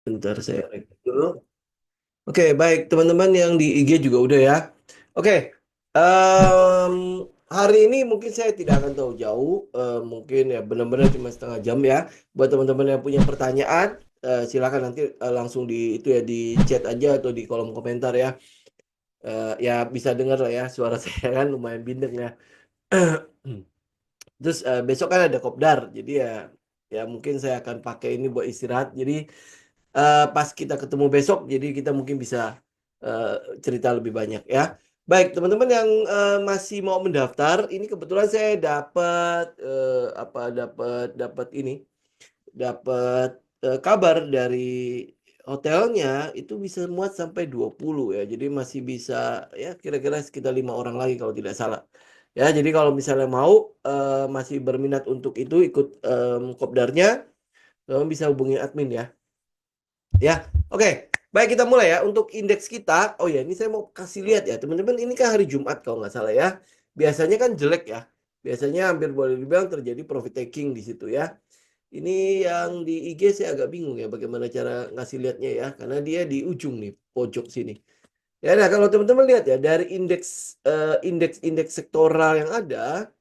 Bentar saya rekap dulu. Oke, baik teman-teman yang di IG juga udah ya. Oke, em, hari ini mungkin saya tidak akan tahu jauh. Mungkin ya benar-benar cuma setengah jam ya. Buat teman-teman yang punya pertanyaan, silakan nanti langsung di itu ya di chat aja atau di kolom komentar ya. Ya bisa dengar lah ya suara saya kan lumayan bindeng ya. Terus besok kan ada kopdar, jadi ya mungkin saya akan pakai ini buat istirahat. Jadi pas kita ketemu besok, jadi kita mungkin bisa eh, cerita lebih banyak ya. Baik, teman-teman yang masih mau mendaftar, ini kebetulan saya dapat dapat ini, dapat kabar dari hotelnya itu bisa muat sampai 20 ya. Jadi masih bisa ya kira-kira sekitar 5 orang lagi kalau tidak salah. Ya, jadi kalau misalnya mau masih berminat untuk itu ikut kopdarnya, teman bisa hubungi admin ya. Ya, oke. Baik, kita mulai ya. Untuk indeks kita, oh ya, ini saya mau kasih lihat ya, teman-teman. Ini kan hari Jumat kalau nggak salah ya. Biasanya kan jelek ya. Biasanya hampir boleh dibilang terjadi profit taking di situ ya. Ini yang di IG saya agak bingung ya, bagaimana cara ngasih lihatnya ya, karena dia di ujung nih, pojok sini. Ya, nah kalau teman-teman lihat ya, dari indeks sektoral yang ada,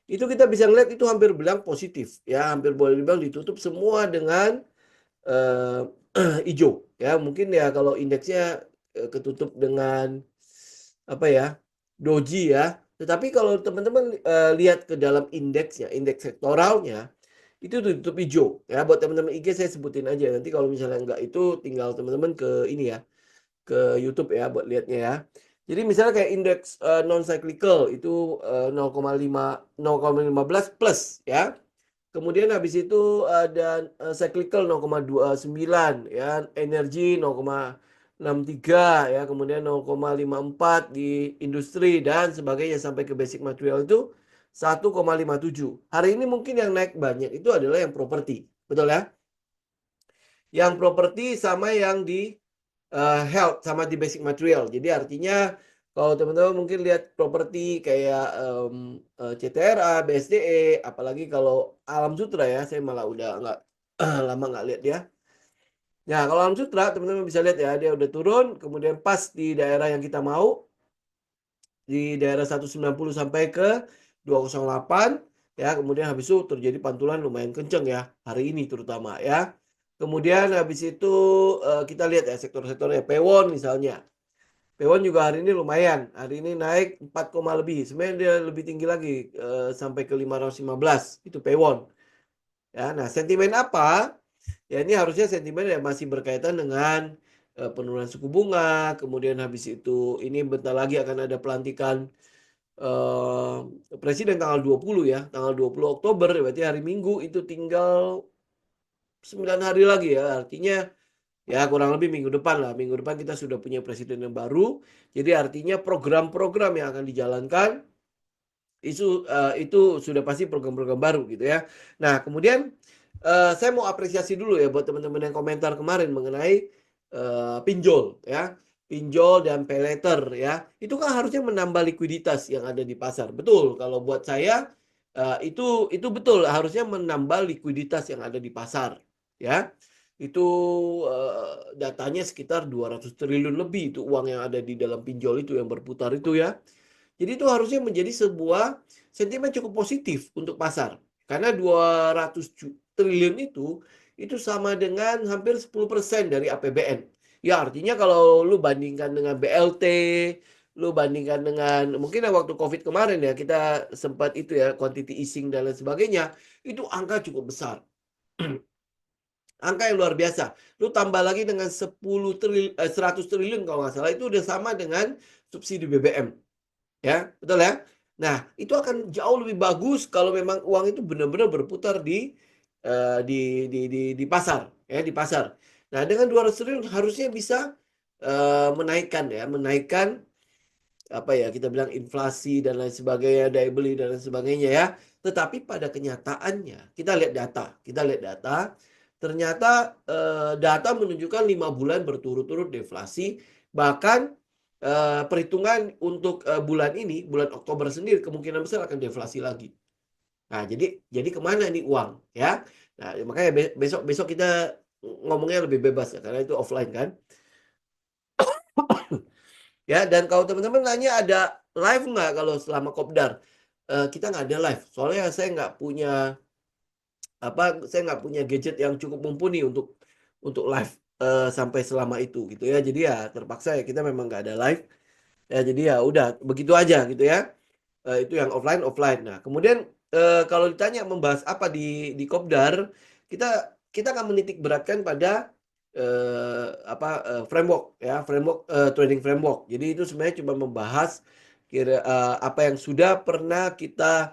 itu kita bisa ngeliat itu hampir bilang positif ya, hampir boleh dibilang ditutup semua dengan eh, hijau ya. Mungkin ya kalau indeksnya ketutup dengan apa ya, doji ya. Tetapi kalau teman-teman lihat ke dalam indeksnya, indeks sektoralnya itu tutup hijau ya. Buat teman-teman IG saya sebutin aja, nanti kalau misalnya enggak itu tinggal teman-teman ke ini ya, ke YouTube ya buat lihatnya ya. Jadi misalnya kayak indeks non cyclical itu 0,15 plus ya. Kemudian habis itu ada cyclical 0,29 ya, energi 0,63 ya, kemudian 0,54 di industri dan sebagainya sampai ke basic material itu 1,57. Hari ini mungkin yang naik banyak itu adalah yang properti. Betul ya? Yang properti sama yang di health sama di basic material. Jadi artinya kalau teman-teman mungkin lihat properti kayak CTRA, BSDE, apalagi kalau Alam Sutra ya, saya malah udah nggak lama nggak lihat ya. Nah, kalau Alam Sutra teman-teman bisa lihat ya, dia udah turun, kemudian pas di daerah yang kita mau, di daerah 190 sampai ke 208 ya, kemudian habis itu terjadi pantulan lumayan kenceng ya, hari ini terutama ya. Kemudian habis itu kita lihat ya sektor-sektornya, Pewon misalnya. Pewon juga hari ini lumayan. Hari ini naik 4, lebih. Sebenarnya dia lebih tinggi lagi sampai ke 515. Itu Pewon. Ya, nah sentimen apa? Ya ini harusnya sentimen yang masih berkaitan dengan penurunan suku bunga. Kemudian habis itu ini bentar lagi akan ada pelantikan presiden tanggal 20 ya. Tanggal 20 Oktober berarti hari Minggu itu tinggal 9 hari lagi ya. Artinya ya kurang lebih minggu depan lah. Minggu depan kita sudah punya presiden yang baru. Jadi artinya program-program yang akan dijalankan itu sudah pasti program-program baru gitu ya. Nah kemudian saya mau apresiasi dulu ya buat teman-teman yang komentar kemarin mengenai pinjol ya. Pinjol dan pay letter ya. Itu kan harusnya menambah likuiditas yang ada di pasar. Betul. Kalau buat saya itu betul harusnya menambah likuiditas yang ada di pasar ya. Itu datanya sekitar 200 triliun lebih itu uang yang ada di dalam pinjol itu yang berputar itu ya. Jadi itu harusnya menjadi sebuah sentimen cukup positif untuk pasar. Karena 200 triliun itu sama dengan hampir 10% dari APBN. Ya artinya kalau lu bandingkan dengan BLT, lu bandingkan dengan mungkin waktu COVID kemarin ya kita sempat itu ya quantity easing dan lain sebagainya, itu angka cukup besar. Angka yang luar biasa. Lu tambah lagi dengan 100 triliun kalau nggak salah itu udah sama dengan subsidi BBM. Ya, betul ya? Nah, itu akan jauh lebih bagus kalau memang uang itu benar-benar berputar eh, di di pasar, ya, di pasar. Nah, dengan 200 triliun harusnya bisa menaikkan ya, menaikkan apa ya, kita bilang inflasi dan lain sebagainya, daya beli dan lain sebagainya ya. Tetapi pada kenyataannya, kita lihat data, ternyata data menunjukkan 5 bulan berturut-turut deflasi, bahkan perhitungan untuk bulan ini, bulan Oktober sendiri kemungkinan besar akan deflasi lagi. Nah, jadi kemana nih uang ya? Nah, makanya besok besok kita ngomongnya lebih bebas ya, karena itu offline kan. Ya, dan kalau teman-teman nanya ada live nggak kalau selama kopdar? Kita nggak ada live, soalnya saya nggak punya gadget yang cukup mumpuni untuk live sampai selama itu gitu ya. Jadi ya terpaksa ya kita memang nggak ada live. Ya jadi ya udah begitu aja gitu ya. Itu yang offline. Nah, kemudian kalau ditanya membahas apa di Kopdar, kita akan menitik beratkan pada framework ya, trading framework. Jadi itu sebenarnya cuma membahas apa yang sudah pernah kita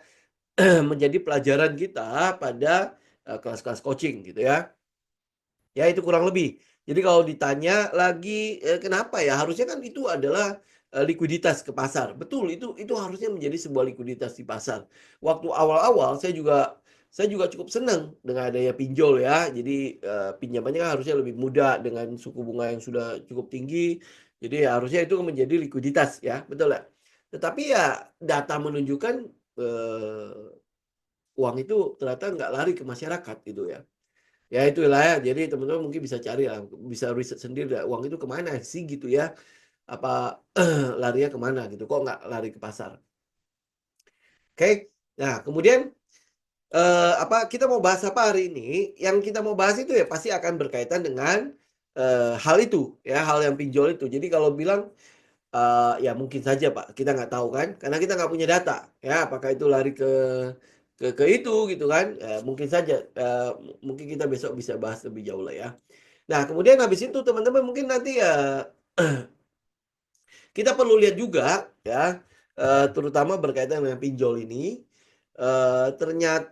menjadi pelajaran kita pada kelas-kelas coaching gitu ya. Ya itu kurang lebih. Jadi kalau ditanya lagi kenapa ya? Harusnya kan itu adalah likuiditas ke pasar. Betul, itu harusnya menjadi sebuah likuiditas di pasar. Waktu awal-awal saya juga cukup senang dengan adanya pinjol ya. Jadi pinjamannya kan harusnya lebih mudah dengan suku bunga yang sudah cukup tinggi. Jadi ya, harusnya itu menjadi likuiditas ya, betul ya. Tetapi ya data menunjukkan uang itu ternyata nggak lari ke masyarakat gitu ya. Ya itulah ya. Jadi teman-teman mungkin bisa cari lah, bisa riset sendiri lah, uang itu kemana sih gitu ya? Apa larinya kemana gitu? Kok nggak lari ke pasar? Oke. Nah kemudian kita mau bahas apa hari ini? Yang kita mau bahas itu ya pasti akan berkaitan dengan hal itu ya, hal yang pinjol itu. Jadi kalau bilang ya mungkin saja Pak, kita nggak tahu kan, karena kita nggak punya data ya, apakah itu lari ke itu gitu kan. Mungkin saja, mungkin kita besok bisa bahas lebih jauh lah ya. Nah kemudian habis itu teman-teman mungkin nanti ya kita perlu lihat juga ya, terutama berkaitan dengan pinjol ini, ternyata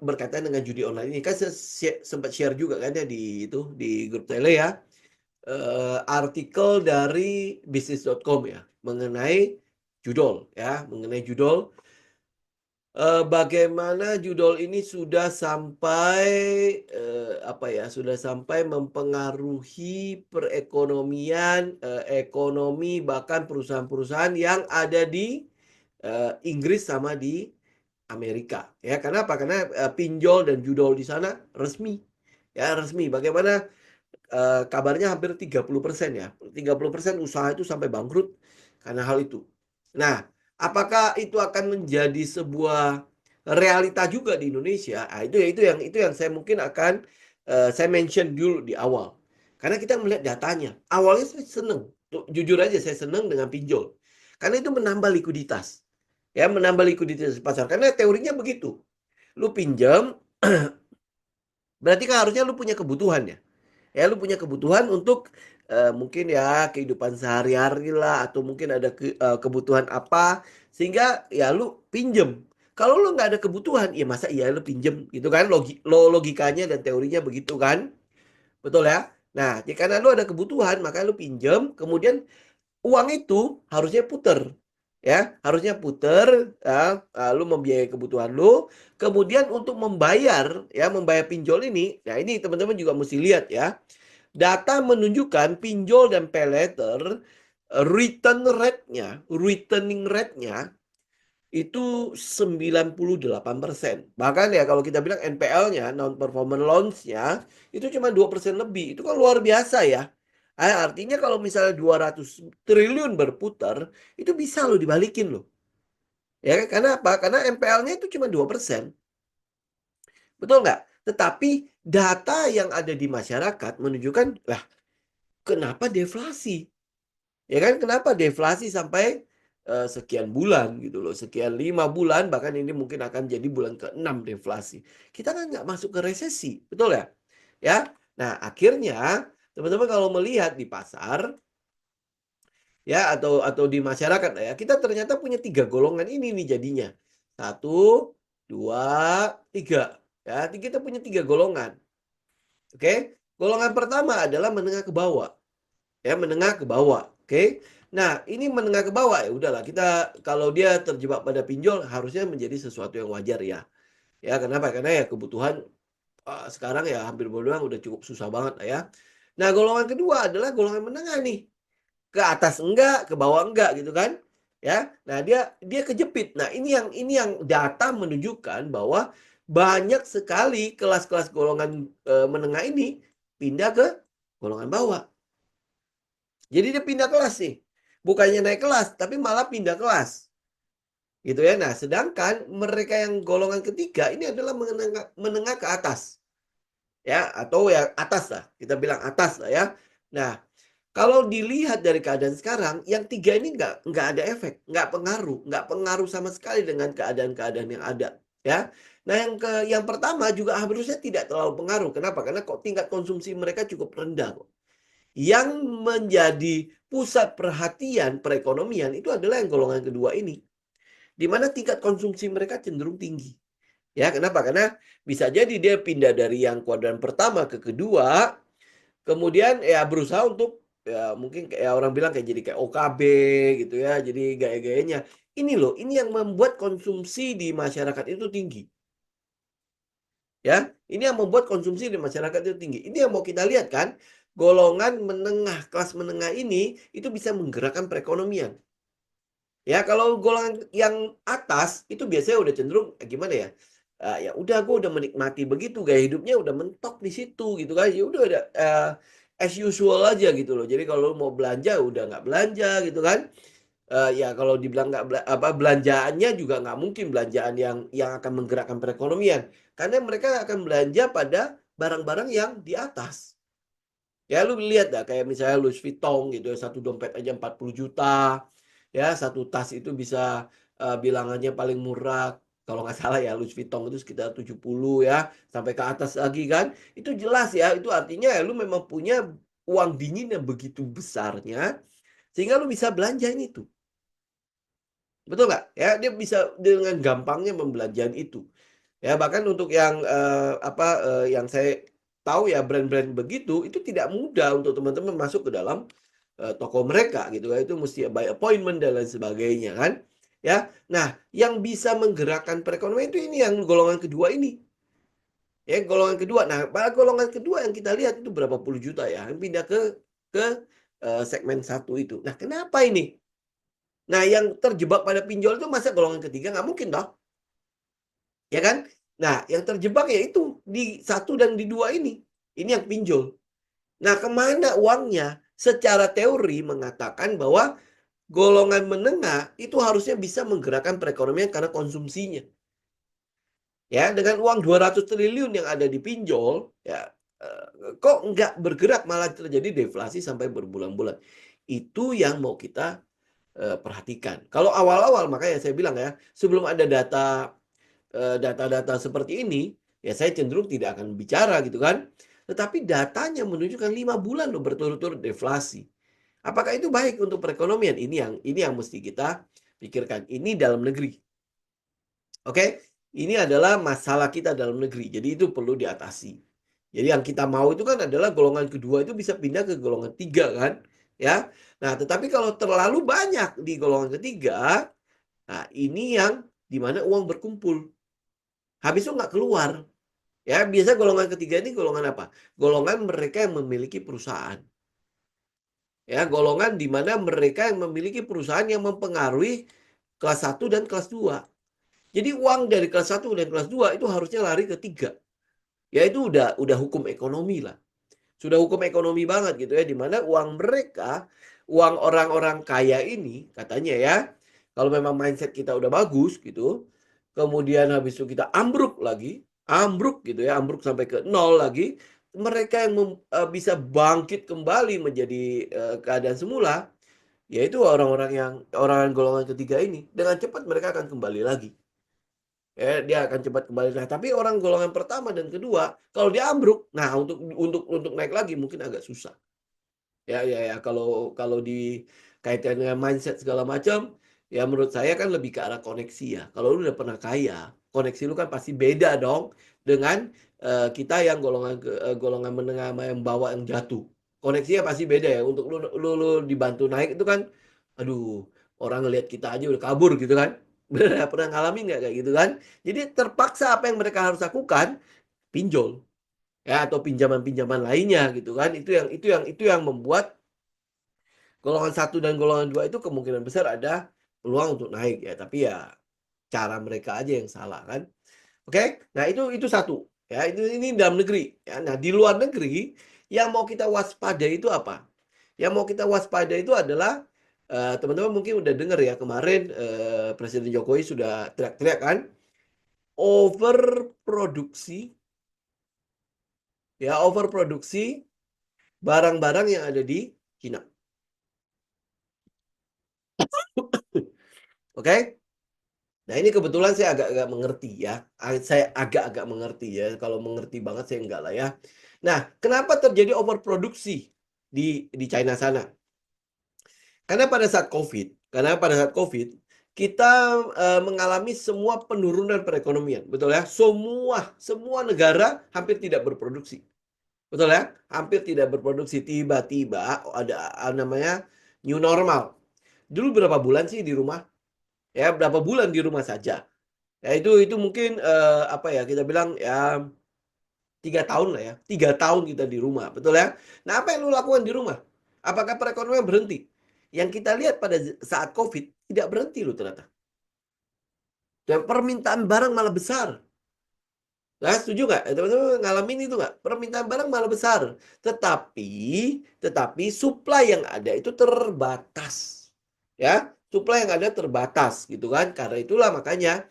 berkaitan dengan judi online ini kan saya sempat share juga kan ya di grup tele ya, artikel dari bisnis.com ya mengenai judol. Bagaimana judol ini sudah sampai sudah sampai mempengaruhi perekonomian, ekonomi bahkan perusahaan-perusahaan yang ada di Inggris sama di Amerika ya. Kenapa? Karena pinjol dan judol di sana resmi ya, resmi. Bagaimana kabarnya hampir 30% ya. 30% usaha itu sampai bangkrut karena hal itu. Nah, apakah itu akan menjadi sebuah realita juga di Indonesia? Nah, itu yang saya mungkin akan saya mention dulu di awal. Karena kita melihat datanya. Awalnya saya seneng. Jujur aja saya seneng dengan pinjol. Karena itu menambah likuiditas. Ya, menambah likuiditas di pasar. Karena teorinya begitu. Lu pinjam, berarti kan harusnya lu punya kebutuhan ya. Ya lu punya kebutuhan untuk mungkin ya kehidupan sehari-hari lah, atau mungkin ada kebutuhan apa sehingga ya lu pinjem. Kalau lu nggak ada kebutuhan, ya masa iya lu pinjem gitu kan? Logikanya dan teorinya begitu kan? Betul ya? Nah, karena lu ada kebutuhan maka lu pinjem, kemudian uang itu harusnya puter. Ya, harusnya puter ya, lu membiayai kebutuhan lu, kemudian untuk membayar pinjol ini. Nah, ini teman-teman juga mesti lihat ya. Data menunjukkan pinjol dan paylater returning rate-nya itu 98%. Bahkan ya kalau kita bilang NPL-nya, non performing loans-nya itu cuma 2% lebih. Itu kan luar biasa ya. Artinya kalau misalnya 200 triliun berputar, itu bisa loh dibalikin loh. Ya kan? Karena apa? Karena NPL-nya itu cuma 2%. Betul nggak? Tetapi data yang ada di masyarakat menunjukkan, lah kenapa deflasi? Ya kan, kenapa deflasi sampai sekian bulan gitu loh, sekian 5 bulan, bahkan ini mungkin akan jadi bulan ke-6 deflasi. Kita kan nggak masuk ke resesi, betul ya? Ya, nah akhirnya teman-teman kalau melihat di pasar ya, atau di masyarakat ya, kita ternyata punya 3 golongan ini nih jadinya. 1, 2, 3 ya, kita punya 3 golongan. Oke, golongan pertama adalah menengah ke bawah. Ya, menengah ke bawah. Oke. Nah, ini menengah ke bawah ya udahlah, kita kalau dia terjebak pada pinjol harusnya menjadi sesuatu yang wajar ya. Ya, kenapa? Karena ya kebutuhan sekarang ya hampir boleh bilang udah cukup susah banget ya. Nah, golongan kedua adalah golongan menengah nih. Ke atas enggak, ke bawah enggak gitu kan? Ya. Nah, dia kejepit. Nah, ini yang data menunjukkan bahwa banyak sekali kelas-kelas golongan menengah ini pindah ke golongan bawah. Jadi dia pindah kelas nih. Bukannya naik kelas, tapi malah pindah kelas. Gitu ya. Nah, sedangkan mereka yang golongan ketiga ini adalah menengah ke atas. Ya, atau ya atas lah. Kita bilang atas lah ya. Nah, kalau dilihat dari keadaan sekarang, yang tiga ini nggak ada efek, nggak pengaruh sama sekali dengan keadaan-keadaan yang ada, ya. Nah, yang pertama juga harusnya tidak terlalu pengaruh. Kenapa? Karena kok tingkat konsumsi mereka cukup rendah kok. Yang menjadi pusat perhatian perekonomian itu adalah yang golongan kedua ini, di mana tingkat konsumsi mereka cenderung tinggi. Ya, kenapa? Karena bisa jadi dia pindah dari yang kuadran pertama ke kedua, kemudian ya berusaha untuk ya mungkin kayak orang bilang kayak jadi kayak OKB gitu ya. Jadi gaya-gayanya. Ini loh, ini yang membuat konsumsi di masyarakat itu tinggi. Ya, ini yang membuat konsumsi di masyarakat itu tinggi. Ini yang mau kita lihat kan, golongan menengah, kelas menengah ini itu bisa menggerakkan perekonomian. Ya, kalau golongan yang atas itu biasanya udah cenderung gimana ya? Ya udah gue udah menikmati begitu, gaya hidupnya udah mentok di situ gitu kan. Ya udah as usual aja gitu loh. Jadi kalau mau belanja udah nggak belanja gitu kan. Ya kalau dibilang nggak belanjaannya juga nggak mungkin belanjaan yang akan menggerakkan perekonomian. Karena mereka akan belanja pada barang-barang yang di atas. Ya lu lihat dah kayak misalnya Louis Vuitton gitu ya, satu dompet aja 40 juta. Ya, satu tas itu bisa bilangannya paling murah kalau nggak salah ya Louis Vuitton itu sekitar 70 ya, sampai ke atas lagi kan. Itu jelas ya, itu artinya ya lu memang punya uang dingin yang begitu besarnya sehingga lu bisa belanjain itu. Betul nggak? Ya, dia bisa dengan gampangnya membelanjakan itu. Ya, bahkan untuk yang yang saya tahu ya brand-brand begitu itu tidak mudah untuk teman-teman masuk ke dalam toko mereka gitu kan. Itu mesti by appointment dan lain sebagainya kan. Ya. Nah, yang bisa menggerakkan perekonomian itu ini yang golongan kedua ini. Ya, golongan kedua. Nah, pada golongan kedua yang kita lihat itu berapa puluh juta ya, yang pindah ke segmen satu itu. Nah, kenapa ini? Nah, yang terjebak pada pinjol itu masa golongan ketiga nggak mungkin dong. Ya kan? Nah, yang terjebak ya itu di satu dan di dua ini. Ini yang pinjol. Nah, kemana uangnya? Secara teori mengatakan bahwa golongan menengah itu harusnya bisa menggerakkan perekonomian karena konsumsinya. Ya, dengan uang 200 triliun yang ada di pinjol, ya kok nggak bergerak malah terjadi deflasi sampai berbulan-bulan. Itu yang mau kita perhatikan. Kalau awal-awal makanya saya bilang ya, sebelum ada data-data seperti ini, ya saya cenderung tidak akan bicara gitu kan. Tetapi datanya menunjukkan 5 bulan loh berturut-turut deflasi. Apakah itu baik untuk perekonomian? Ini yang mesti kita pikirkan. Ini dalam negeri. Oke? Ini adalah masalah kita dalam negeri. Jadi itu perlu diatasi. Jadi yang kita mau itu kan adalah golongan kedua itu bisa pindah ke golongan tiga kan, ya. Nah, tetapi kalau terlalu banyak di golongan ketiga, nah ini yang dimana uang berkumpul. Habis itu nggak keluar. Ya, biasa golongan ketiga ini golongan apa? Golongan mereka yang memiliki perusahaan. Ya, golongan di mana mereka yang memiliki perusahaan yang mempengaruhi kelas 1 dan kelas 2. Jadi uang dari kelas 1 dan kelas 2 itu harusnya lari ke 3. Ya itu udah hukum ekonomi lah. Sudah hukum ekonomi banget gitu ya, di mana uang mereka, uang orang-orang kaya ini katanya ya, kalau memang mindset kita udah bagus gitu, kemudian habis itu kita ambruk lagi, ambruk gitu ya, ambruk sampai ke nol lagi, mereka yang bisa bangkit kembali menjadi keadaan semula, yaitu orang-orang yang orang golongan ketiga ini, dengan cepat mereka akan kembali lagi. Ya, dia akan cepat kembali. Nah, tapi orang golongan pertama dan kedua, kalau dia ambruk, nah untuk naik lagi mungkin agak susah. Ya, ya, ya. Kalau dikaitkan dengan mindset segala macam, ya menurut saya kan lebih ke arah koneksi ya. Kalau lu udah pernah kaya, koneksi lu kan pasti beda dong dengan kita yang golongan menengah sama yang bawah yang jatuh. Koneksinya pasti beda ya. Untuk lu dibantu naik itu kan, aduh, orang ngelihat kita aja udah kabur gitu kan. Bener, pernah ngalamin nggak kayak gitu kan? Jadi terpaksa apa yang mereka harus lakukan, pinjol ya atau pinjaman-pinjaman lainnya gitu kan. Itu yang membuat golongan satu dan golongan dua itu kemungkinan besar ada peluang untuk naik ya, tapi ya cara mereka aja yang salah kan. Oke? Nah, itu satu, ya. Ini dalam negeri, ya. Nah, di luar negeri yang mau kita waspadai itu apa? Yang mau kita waspada itu adalah teman-teman mungkin udah dengar ya kemarin Presiden Jokowi sudah teriak-teriak kan, overproduksi, ya, overproduksi barang-barang yang ada di Cina. Oke? Nah, ini kebetulan saya agak-agak mengerti ya. Saya agak-agak mengerti ya. Kalau mengerti banget saya enggak lah ya. Nah, kenapa terjadi overproduksi di China sana? Karena pada saat COVID, kita mengalami semua penurunan perekonomian, betul ya? Semua negara hampir tidak berproduksi, betul ya? Hampir tidak berproduksi. Tiba-tiba ada namanya new normal. Dulu berapa bulan sih di rumah? Ya, berapa bulan di rumah saja. Ya, itu mungkin apa ya, kita bilang ya 3 tahun lah ya. 3 tahun kita di rumah, betul ya? Nah, apa yang lu lakukan di rumah? Apakah perekonomian berhenti? Yang kita lihat pada saat COVID tidak berhenti loh ternyata. Dan permintaan barang malah besar. Nah, setuju nggak? Teman-teman ngalamin itu nggak? Permintaan barang malah besar. Tetapi supply yang ada itu terbatas. Ya, supply yang ada terbatas gitu kan. Karena itulah makanya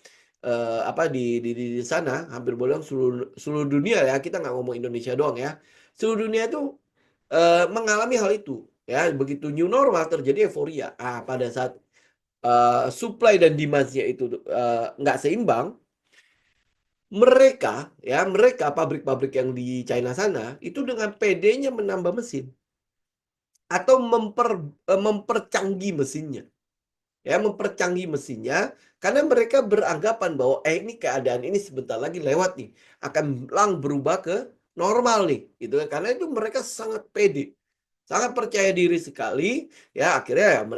apa di sana hampir boleh seluruh dunia ya, kita nggak ngomong Indonesia doang ya. Seluruh dunia itu mengalami hal itu ya. Begitu new normal terjadi euforia. Pada saat supply dan demand-nya itu nggak seimbang, mereka pabrik-pabrik yang di China sana itu dengan PD-nya menambah mesin atau mempercanggih mesinnya. Ya, mempercanggih mesinnya karena mereka beranggapan bahwa ini keadaan ini sebentar lagi lewat nih, akan berubah ke normal nih, gitu kan. Karena itu mereka sangat pede, sangat percaya diri sekali, ya. Akhirnya ya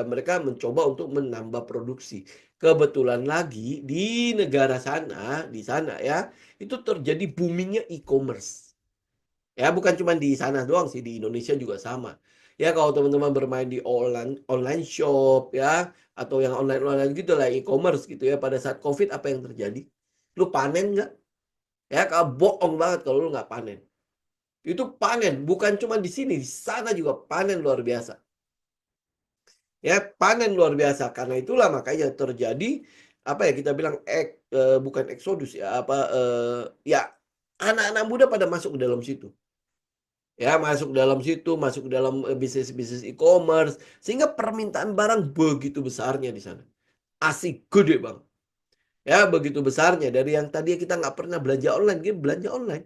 mereka mencoba untuk menambah produksi. Kebetulan lagi di negara sana, di sana ya, itu terjadi boomingnya e-commerce. Ya, bukan cuma di sana doang sih, di Indonesia juga sama. Ya, kalau teman-teman bermain di online online shop ya, atau yang online-online gitu lah, e-commerce gitu ya, pada saat COVID apa yang terjadi? Lu panen nggak? Ya, kalau bohong banget kalau lu nggak panen. Itu panen, bukan cuma di sini, di sana juga panen luar biasa. Ya, panen luar biasa. Karena itulah makanya terjadi apa ya, kita bilang bukan eksodus ya, apa ya, anak-anak muda pada masuk ke dalam situ. Ya, masuk dalam situ, masuk dalam bisnis-bisnis e-commerce, sehingga permintaan barang begitu besarnya di sana. Asik gede bang. Ya, begitu besarnya. Dari yang tadi kita nggak pernah belanja online, dia belanja online.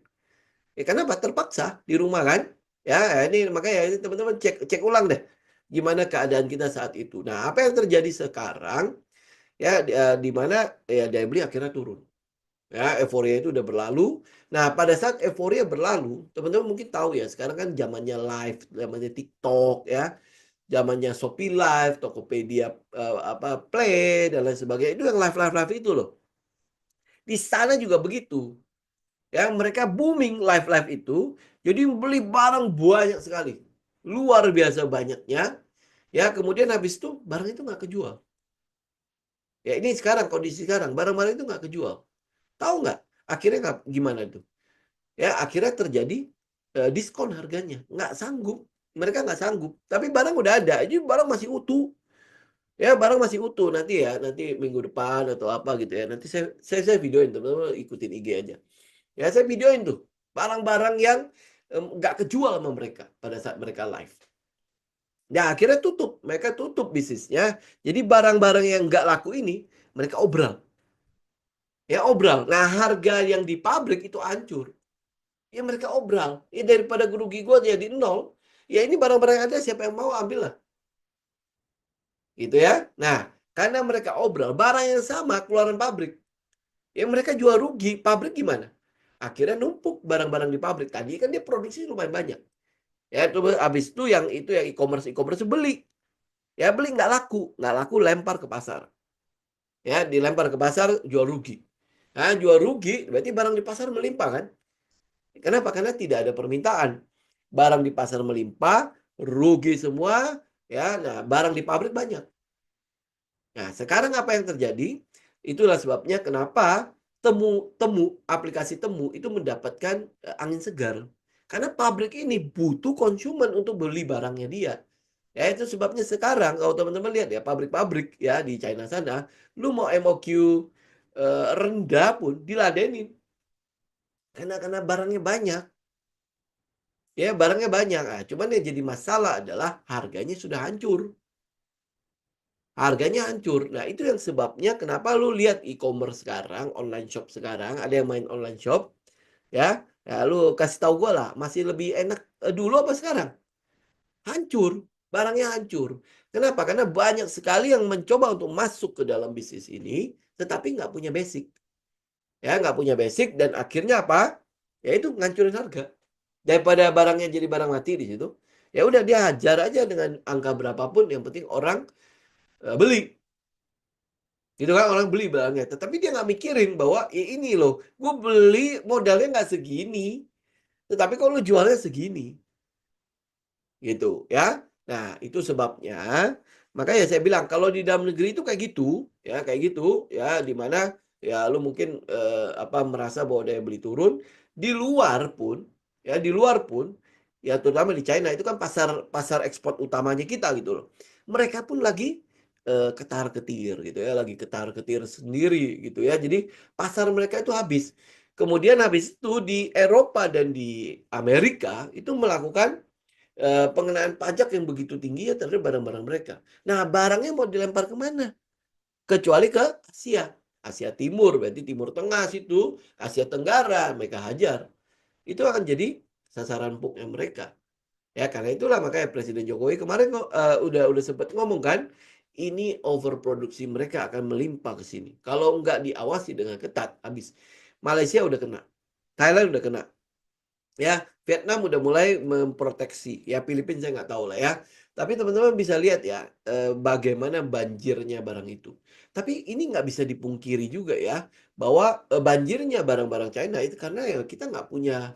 Ya, kenapa? Terpaksa di rumah kan? Ya, ini makanya ini teman-teman cek ulang deh. Gimana keadaan kita saat itu. Nah, apa yang terjadi sekarang? Ya, di mana ya daya beli akhirnya turun. Ya, euforia itu udah berlalu. Nah, pada saat euforia berlalu, teman-teman mungkin tahu ya, sekarang kan zamannya live, zamannya TikTok ya, zamannya Shopee Live, Tokopedia apa Play dan lain sebagainya. Itu yang live itu loh. Di sana juga begitu. Ya, mereka booming live itu. Jadi beli barang banyak sekali. Luar biasa banyaknya. Ya, kemudian habis itu barang itu nggak kejual. Ya, ini sekarang kondisi sekarang, barang-barang itu nggak kejual. Tahu nggak? Akhirnya gimana tuh? Ya, akhirnya terjadi diskon harganya. Nggak sanggup. Mereka nggak sanggup. Tapi barang udah ada. Jadi barang masih utuh. Ya, barang masih utuh. Nanti ya, nanti minggu depan atau apa gitu ya. Nanti saya videoin, teman-teman ikutin IG aja. Ya, saya videoin tuh. Barang-barang yang nggak kejual sama mereka pada saat mereka live. Nah, akhirnya tutup. Mereka tutup bisnisnya. Jadi barang-barang yang nggak laku ini, mereka obral. Ya, obral. Nah, harga yang di pabrik itu hancur. Ya mereka obral. Ya daripada gerugi gue jadi nol. Ya ini barang-barang yang ada, siapa yang mau ambil lah. Gitu ya. Nah, karena mereka obral, barang yang sama keluaran pabrik. Ya mereka jual rugi. Pabrik gimana? Akhirnya numpuk barang-barang di pabrik. Tadi kan dia produksi lumayan banyak. Ya itu habis itu yang e-commerce beli. Ya beli nggak laku. Nggak laku lempar ke pasar. Ya dilempar ke pasar jual rugi. Nah jual rugi berarti barang di pasar melimpah kan. Kenapa? Karena tidak ada permintaan. Barang di pasar melimpah, rugi semua, ya. Nah, barang di pabrik banyak. Nah, sekarang apa yang terjadi? Itulah sebabnya kenapa aplikasi Temu itu mendapatkan, angin segar. Karena pabrik ini butuh konsumen untuk beli barangnya dia. Ya itu sebabnya sekarang kalau teman-teman lihat ya pabrik-pabrik ya di China sana, lu mau MOQ, rendah pun diladenin. Karena barangnya banyak. Ya barangnya banyak. Ah, cuman yang jadi masalah adalah harganya sudah hancur. Harganya hancur. Nah, itu yang sebabnya kenapa lu lihat e-commerce sekarang, online shop sekarang, ada yang main online shop, ya. Ya lu kasih tahu gua lah, masih lebih enak dulu apa sekarang? Hancur, barangnya hancur. Kenapa? Karena banyak sekali yang mencoba untuk masuk ke dalam bisnis ini, tetapi nggak punya basic. Ya, nggak punya basic dan akhirnya apa? Ya itu ngancurin harga. Daripada barangnya jadi barang mati di situ, ya udah dia hajar aja dengan angka berapapun, yang penting orang beli. Gitu kan orang beli barangnya, tetapi dia nggak mikirin bahwa ya ini loh, gue beli modalnya nggak segini, tetapi kalau lu jualnya segini. Gitu ya. Nah, itu sebabnya makanya saya bilang kalau di dalam negeri itu kayak gitu ya di mana ya lu mungkin apa merasa bahwa daya beli turun di luar pun di luar pun ya terutama di China itu kan pasar pasar ekspor utamanya kita gitu loh. Mereka pun lagi ketar-ketir gitu ya, lagi ketar-ketir sendiri gitu ya. Jadi pasar mereka itu habis. Kemudian habis itu di Eropa dan di Amerika itu melakukan pengenaan pajak yang begitu tinggi ya terhadap barang-barang mereka. Nah, barangnya mau dilempar kemana? Kecuali ke Asia. Asia Timur, berarti Timur Tengah situ, Asia Tenggara, mereka hajar. Itu akan jadi sasaran empuknya mereka. Ya, karena itulah makanya Presiden Jokowi kemarin udah sempat ngomong kan, ini overproduksi mereka akan melimpah ke sini. Kalau nggak diawasi dengan ketat, habis. Malaysia udah kena, Thailand udah kena, ya Vietnam udah mulai memproteksi, ya Filipina saya nggak tahu lah ya. Tapi teman-teman bisa lihat ya bagaimana banjirnya barang itu. Tapi ini nggak bisa dipungkiri juga ya bahwa banjirnya barang-barang China itu karena ya kita nggak punya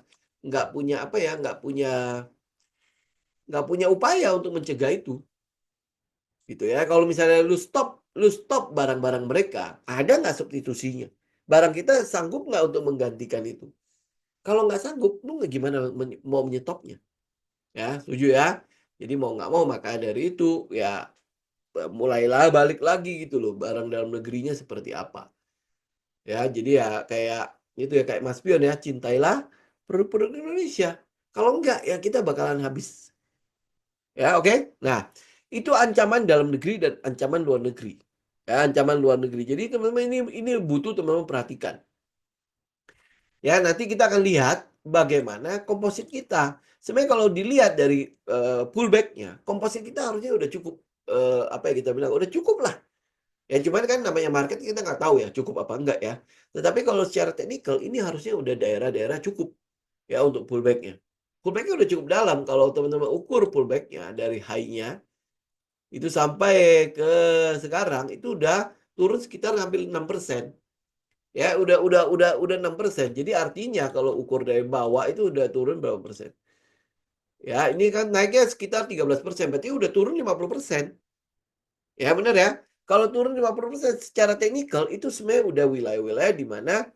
apa ya nggak punya upaya untuk mencegah itu gitu ya. Kalau misalnya lu stop barang-barang mereka, ada nggak substitusinya? Barang kita sanggup nggak untuk menggantikan itu? Kalau nggak sanggup, lu nggak gimana mau menyetopnya? Ya, setuju ya. Jadi mau nggak mau maka dari itu ya mulailah balik lagi gitu loh barang dalam negerinya seperti apa. Ya, jadi ya kayak itu ya kayak Mas Pion ya, cintailah produk-produk Indonesia. Kalau enggak ya kita bakalan habis. Ya, oke. Nah, itu ancaman dalam negeri dan ancaman luar negeri. Ya, ancaman luar negeri. Jadi teman-teman ini butuh teman-teman perhatikan. Ya, nanti kita akan lihat bagaimana komposit kita. Sebenarnya kalau dilihat dari pullback-nya, komposit kita harusnya udah cukup apa ya kita bilang udah cukup lah. Ya cuman kan namanya market kita nggak tahu ya cukup apa enggak ya. Tetapi kalau secara teknikal ini harusnya udah daerah-daerah cukup ya untuk pullback-nya. Pullback-nya udah cukup dalam kalau teman-teman ukur pullback-nya dari high-nya itu sampai ke sekarang itu udah turun sekitar hampir 6%. Ya, udah 6%. Jadi artinya kalau ukur dari bawah itu udah turun berapa persen? Ya, ini kan naiknya sekitar 13%, berarti udah turun 50%. Ya, benar ya. Kalau turun 50% secara teknikal itu sebenarnya udah wilayah-wilayah di mana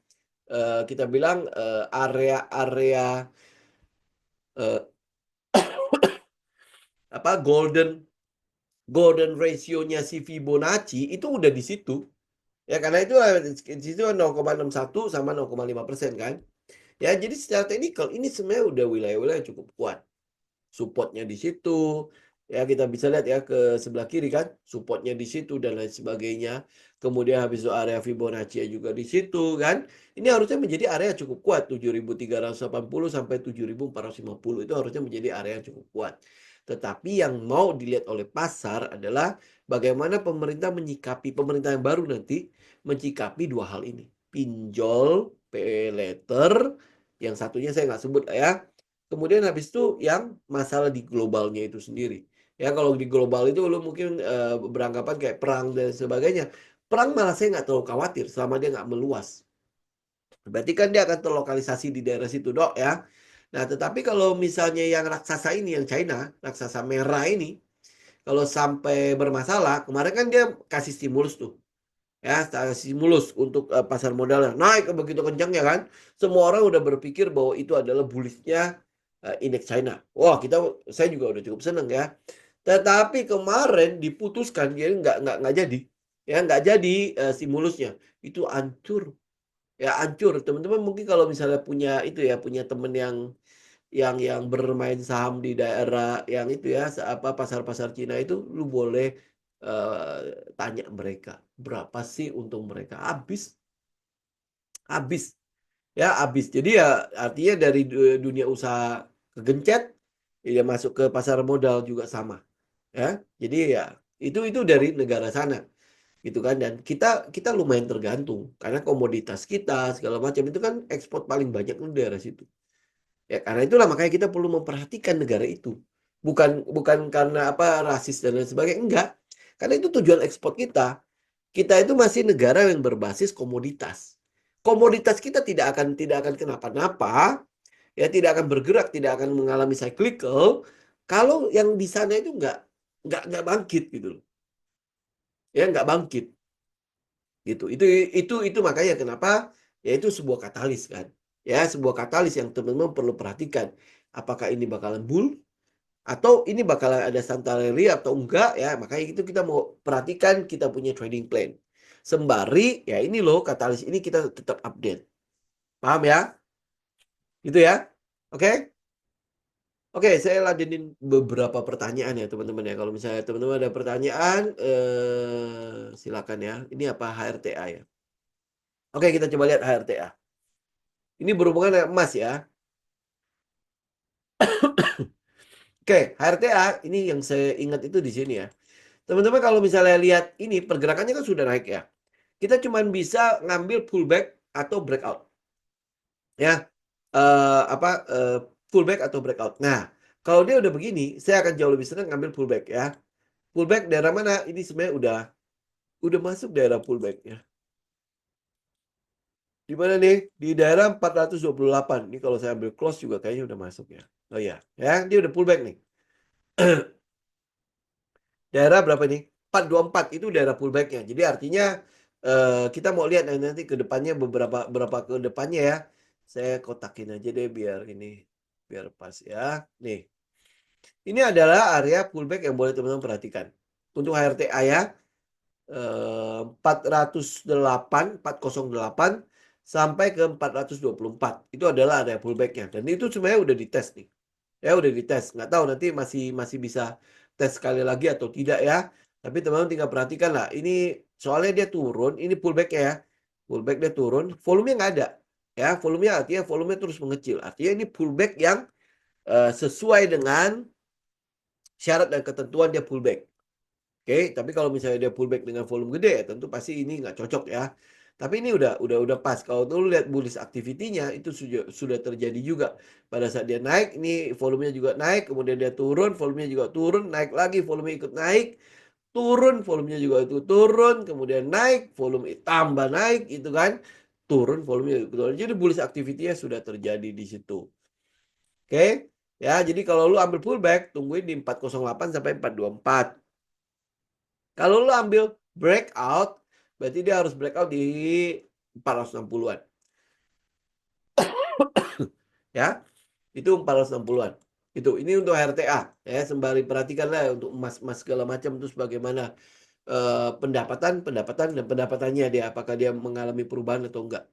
kita bilang area-area eh, apa golden ratio-nya si Fibonacci itu udah di situ. Ya, karena itu di situ 0,61 sama 0,5% kan. Ya, jadi secara teknikal ini sebenarnya udah wilayah-wilayah yang cukup kuat. Supportnya di situ. Ya, kita bisa lihat ya ke sebelah kiri kan, supportnya di situ dan lain sebagainya. Kemudian habis itu area Fibonacci juga di situ kan. Ini harusnya menjadi area yang cukup kuat 7.380 sampai 7.450 itu harusnya menjadi area yang cukup kuat. Tetapi yang mau dilihat oleh pasar adalah bagaimana pemerintah yang baru nanti menyikapi dua hal ini. Pinjol, pay later, yang satunya saya nggak sebut ya. Kemudian habis itu yang masalah di globalnya itu sendiri. Ya kalau di global itu lu mungkin beranggapan kayak perang dan sebagainya. Perang malah saya nggak terlalu khawatir selama dia nggak meluas. Berarti kan dia akan terlokalisasi di daerah situ dok ya. Nah tetapi kalau misalnya yang raksasa ini, yang China, raksasa merah ini, kalau sampai bermasalah, kemarin kan dia kasih stimulus tuh. Ya, stimulus untuk pasar modalnya naik begitu kencang ya kan. Semua orang udah berpikir bahwa itu adalah bullish-nya indeks China. Wah, saya juga udah cukup seneng ya. Tetapi kemarin diputuskan jadi nggak jadi. Ya, nggak jadi stimulusnya. Itu hancur. Ya, hancur. Teman-teman mungkin kalau misalnya punya itu ya, punya temen yang bermain saham di daerah yang itu ya, pasar-pasar Cina itu, lu boleh tanya mereka, berapa sih untung mereka? Habis, habis, ya habis. Jadi ya artinya dari dunia usaha kegencet, ya masuk ke pasar modal juga sama, ya. Jadi ya itu dari negara sana, gitu kan. Dan kita kita lumayan tergantung karena komoditas kita segala macam itu kan ekspor paling banyak di daerah situ. Ya, karena itulah makanya kita perlu memperhatikan negara itu. Bukan bukan karena apa rasis dan lain sebagainya, enggak. Karena itu tujuan ekspor kita. Kita itu masih negara yang berbasis komoditas. Komoditas kita tidak akan kenapa-napa, ya tidak akan bergerak, tidak akan mengalami cyclical kalau yang di sana itu enggak bangkit gitu loh. Ya enggak bangkit gitu. Itu makanya kenapa ya itu sebuah katalis kan. Ya, sebuah katalis yang teman-teman perlu perhatikan. Apakah ini bakalan bull atau ini bakalan ada Santa Rally atau enggak ya. Makanya itu kita mau perhatikan kita punya trading plan. Sembari ya ini loh katalis ini kita tetap update. Paham ya? Gitu ya. Oke? Oke, saya ladenin beberapa pertanyaan ya teman-teman ya. Kalau misalnya teman-teman ada pertanyaan silakan ya. Ini apa HRTA ya? Oke, kita coba lihat HRTA. Ini berhubungan dengan emas ya. Oke, HRTA ini yang saya ingat itu di sini ya. Teman-teman kalau misalnya lihat ini pergerakannya kan sudah naik ya. Kita cuma bisa ngambil pullback atau breakout. Ya, fullback atau breakout. Nah, kalau dia udah begini, saya akan jauh lebih senang ngambil pullback ya. Pullback daerah mana? Ini sebenarnya udah masuk daerah pullback ya. Di mana nih? Di daerah 428. Ini kalau saya ambil close juga kayaknya udah masuk ya. Oh iya, ya, dia udah pullback nih. Daerah berapa nih? 424 itu daerah pullbacknya. Jadi artinya kita mau lihat nanti ke depannya berapa ke depannya ya. Saya kotakin aja deh biar pas ya. Nih. Ini adalah area pullback yang boleh teman-teman perhatikan. Untuk HRTA ya 408 sampai ke 424. Itu adalah area pullbacknya dan itu sebenarnya udah dites nih. Ya udah dites, nggak tahu nanti masih bisa tes sekali lagi atau tidak ya. Tapi teman-teman tinggal perhatikan lah. Ini soalnya dia turun, ini pullback ya. Pullback dia turun, volumenya nggak ada. Ya, volumenya artinya volumenya terus mengecil. Artinya ini pullback yang sesuai dengan syarat dan ketentuan dia pullback. Oke, tapi kalau misalnya dia pullback dengan volume gede ya tentu pasti ini nggak cocok ya. Tapi ini udah pas. Kalau tuh lihat bullish activity-nya itu sudah terjadi juga. Pada saat dia naik, ini volumenya juga naik, kemudian dia turun, volumenya juga turun, naik lagi, volume ikut naik, turun, volumenya juga itu turun, kemudian naik, volume tambah naik, itu kan, turun, volumenya ikut turun. Jadi bullish activity-nya sudah terjadi di situ. Oke, ya jadi kalau lu ambil pullback, tungguin di 408 sampai 424. Kalau lu ambil breakout, berarti dia harus breakout di 460-an. Ya, itu 460-an. Itu ini untuk RTA ya, sembari perhatikanlah untuk emas-emas segala macam terus bagaimana pendapatan dan pendapatannya dia apakah dia mengalami perubahan atau enggak.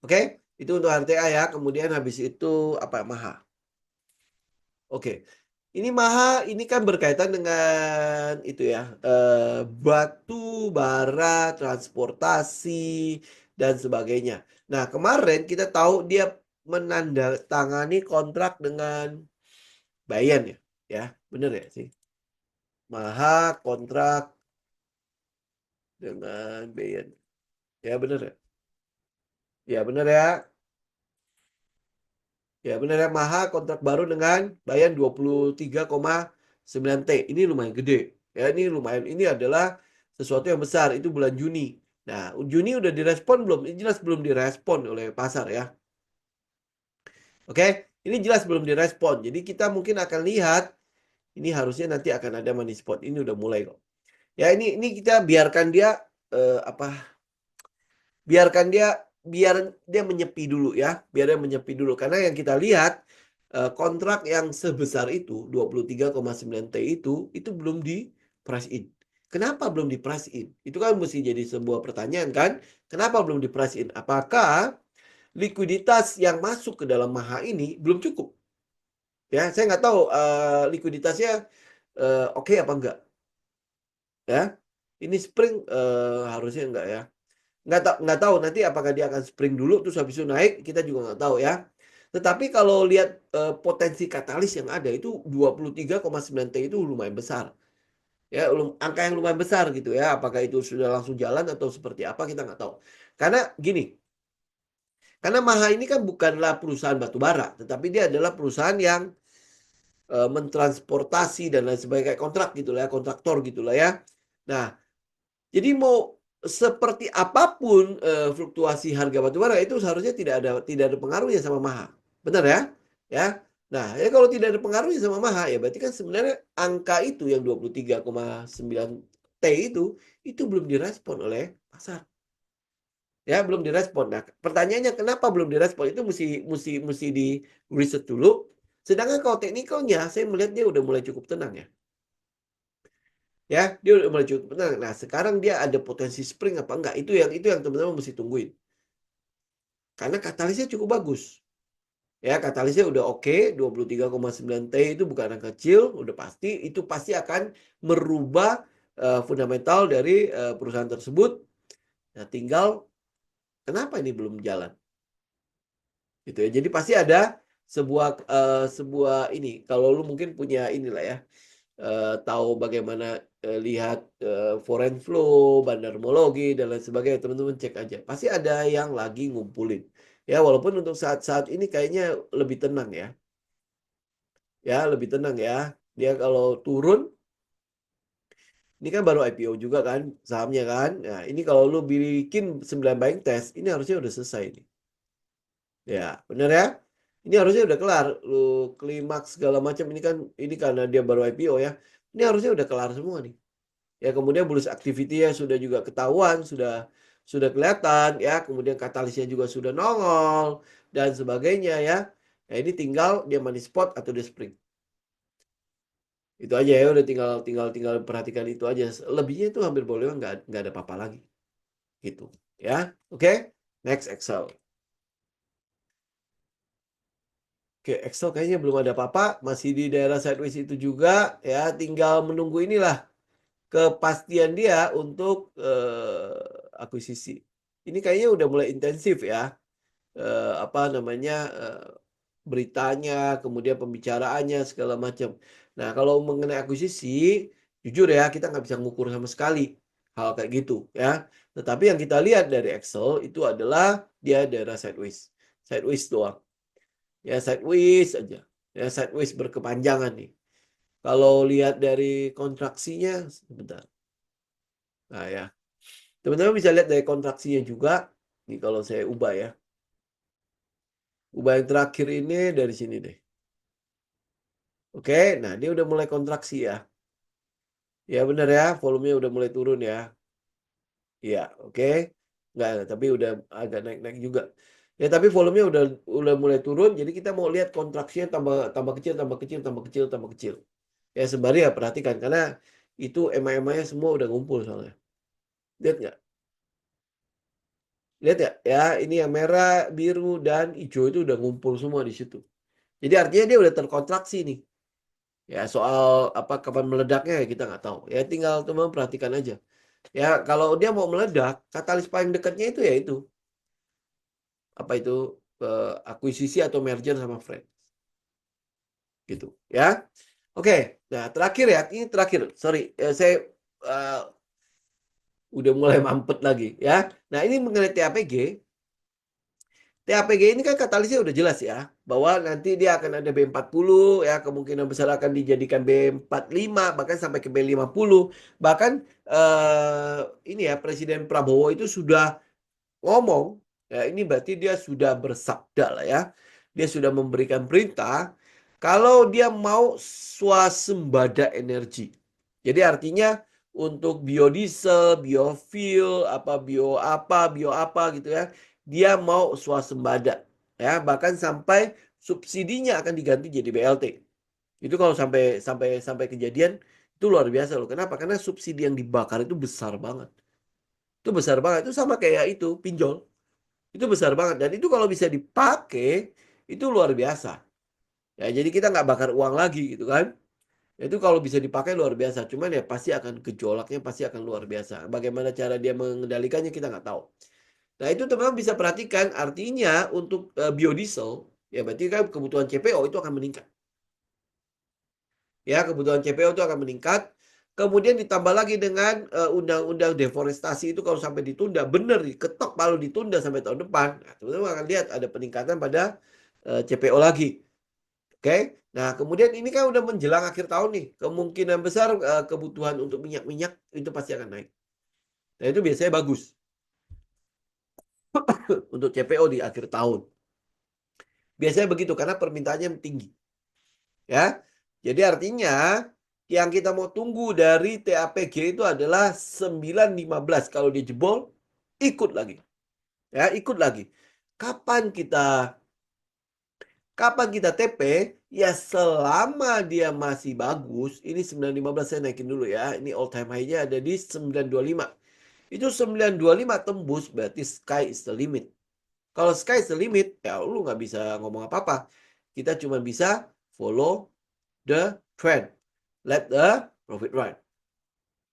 Oke, itu untuk RTA ya. Kemudian habis itu apa MAHA. Oke. Ini MAHA ini kan berkaitan dengan itu ya, batu bara, transportasi dan sebagainya. Nah, kemarin kita tahu dia menandatangani kontrak dengan Bayan ya. Ya, bener ya sih. MAHA kontrak dengan Bayan. Ya, bener ya. Ya, bener ya. Ya, bener ya. MAHA kontrak baru dengan Bayan 23,9 T. Ini lumayan gede. Ya, ini lumayan. Ini adalah sesuatu yang besar. Itu bulan Juni. Nah, Juni udah direspon belum? Ini jelas belum direspon oleh pasar ya. Oke, ini jelas belum direspon. Jadi kita mungkin akan lihat ini harusnya nanti akan ada money spot. Ini udah mulai kok. Ya, ini kita biarkan dia apa, biar dia menyepi dulu ya, biar dia menyepi dulu. Karena yang kita lihat, kontrak yang sebesar itu, 23,9 T itu belum di-price in. Kenapa belum di-price in? Itu kan mesti jadi sebuah pertanyaan kan, kenapa belum di-price in? Apakah likuiditas yang masuk ke dalam MAHA ini belum cukup? Ya, saya nggak tahu, likuiditasnya, oke apa enggak, ya. Ini spring, harusnya enggak ya. Nggak tahu nanti apakah dia akan spring dulu terus habis itu naik, kita juga nggak tahu ya. Tetapi kalau lihat, potensi katalis yang ada itu 23,9 T itu lumayan besar. Ya, angka yang lumayan besar gitu ya. Apakah itu sudah langsung jalan atau seperti apa kita nggak tahu. Karena gini, karena MAHA ini kan bukanlah perusahaan batubara, tetapi dia adalah perusahaan yang mentransportasi dan lain sebagainya, kayak kontrak gitu lah ya, kontraktor gitu lah ya. Nah, jadi mau seperti apapun, fluktuasi harga batubara itu seharusnya tidak ada pengaruhnya sama MAHA, benar ya? Ya. Nah, ya kalau tidak ada pengaruhnya sama MAHA, ya berarti kan sebenarnya angka itu yang 23,9 T itu belum direspon oleh pasar. Ya, belum direspon. Nah, pertanyaannya kenapa belum direspon itu mesti di-riset dulu. Sedangkan kalau teknikalnya saya melihat dia udah mulai cukup tenang ya. Ya, dia udah mulai cukup tenang. Nah, sekarang dia ada potensi spring apa enggak? Itu yang teman-teman mesti tungguin. Karena katalisnya cukup bagus. Ya, katalisnya udah oke, 23,9 T itu bukan angka kecil, udah pasti itu pasti akan merubah fundamental dari perusahaan tersebut. Nah, tinggal kenapa ini belum jalan? Gitu ya. Jadi pasti ada sebuah ini kalau lu mungkin punya inilah ya, tahu bagaimana lihat foreign flow, bandarmologi dan lain sebagainya, teman-teman cek aja. Pasti ada yang lagi ngumpulin. Ya, walaupun untuk saat-saat ini kayaknya lebih tenang ya. Ya, lebih tenang ya. Dia kalau turun, ini kan baru IPO juga kan sahamnya kan. Nah, ini kalau lu bikin 9 buying test, ini harusnya udah selesai nih. Ya, bener ya? Ini harusnya udah kelar. Lu klimaks segala macam ini karena dia baru IPO ya. Ini harusnya udah kelar semua nih. Ya, kemudian bullish activity-nya sudah juga ketahuan, sudah kelihatan ya, kemudian katalisnya juga sudah nongol dan sebagainya ya. Nah, ini tinggal dia money spot atau dia spring. Itu aja ya, udah tinggal perhatikan itu aja. Lebihnya itu hampir boleh nggak ada apa-apa lagi. Gitu ya. Oke, next Excel. Oke, Excel kayaknya belum ada apa-apa, masih di daerah sideways itu juga ya, tinggal menunggu inilah kepastian dia untuk akuisisi. Ini kayaknya udah mulai intensif ya, apa namanya, beritanya, kemudian pembicaraannya segala macam. Nah, kalau mengenai akuisisi, jujur ya kita nggak bisa ngukur sama sekali hal kayak gitu ya. Tetapi yang kita lihat dari Excel itu adalah dia daerah sideways, sideways doang. Ya sideways aja. Ya sideways berkepanjangan nih. Kalau lihat dari kontraksinya, sebentar. Nah ya, teman-teman bisa lihat dari kontraksinya juga. Nih kalau saya ubah ya. Ubah yang terakhir ini dari sini deh. Oke, nah dia udah mulai kontraksi ya. Ya benar ya, volumenya udah mulai turun ya. Iya, oke. Enggak, tapi udah agak naik-naik juga. Ya tapi volumenya udah mulai turun, jadi kita mau lihat kontraksinya tambah tambah kecil, tambah kecil, tambah kecil, tambah kecil. Ya sembari ya perhatikan karena itu EMA-EMA-nya semua udah ngumpul soalnya. Lihat nggak? Lihat ya, ya ini yang merah, biru, dan hijau itu udah ngumpul semua di situ. Jadi artinya dia udah terkontraksi nih. Ya soal apa kapan meledaknya ya kita nggak tahu. Ya tinggal teman perhatikan aja. Ya kalau dia mau meledak, katalis paling dekatnya itu ya itu. Apa itu? Akuisisi atau merger sama friend. Gitu ya. Oke, nah terakhir ya, ini terakhir. Sorry, saya eh, udah mulai mampet lagi ya. Nah ini mengenai TAPG. TAPG ini kan katalisnya udah jelas ya, bahwa nanti dia akan ada B40 ya, kemungkinan besar akan dijadikan B45 bahkan sampai ke B50. Bahkan ini ya Presiden Prabowo itu sudah ngomong ya, ini berarti dia sudah bersabda lah ya. Dia sudah memberikan perintah kalau dia mau swasembada energi. Jadi artinya untuk biodiesel, biofuel, bio apa gitu ya. Dia mau swasembada ya, bahkan sampai subsidinya akan diganti jadi BLT. Itu kalau sampai kejadian itu luar biasa loh. Kenapa? Karena subsidi yang dibakar itu besar banget. Itu besar banget. Itu sama kayak itu pinjol. Itu besar banget dan itu kalau bisa dipakai itu luar biasa. Ya, jadi kita nggak bakar uang lagi gitu kan. Itu kalau bisa dipakai luar biasa. Cuman ya pasti akan gejolaknya pasti akan luar biasa. Bagaimana cara dia mengendalikannya kita nggak tahu. Nah itu teman-teman bisa perhatikan artinya untuk biodiesel ya berarti kan kebutuhan CPO itu akan meningkat. Ya kebutuhan CPO itu akan meningkat. Kemudian ditambah lagi dengan undang-undang deforestasi itu kalau sampai ditunda benar diketok palu ditunda sampai tahun depan. Nah, teman-teman akan lihat ada peningkatan pada CPO lagi. Oke, nah kemudian ini kan udah menjelang akhir tahun nih, kemungkinan besar kebutuhan untuk minyak-minyak itu pasti akan naik. Nah itu biasanya bagus untuk CPO di akhir tahun. Biasanya begitu karena permintaannya tinggi. Ya, jadi artinya yang kita mau tunggu dari TAPG itu adalah 9.15 kalau dia jebol, ikut lagi. Ya, ikut lagi. Kapan kita TP? Ya selama dia masih bagus, ini 9.15 saya naikin dulu ya. Ini all time high-nya ada di 9.25. Itu 9.25 tembus berarti sky is the limit. Kalau sky is the limit, ya lu nggak bisa ngomong apa-apa. Kita cuma bisa follow the trend. Let the profit run.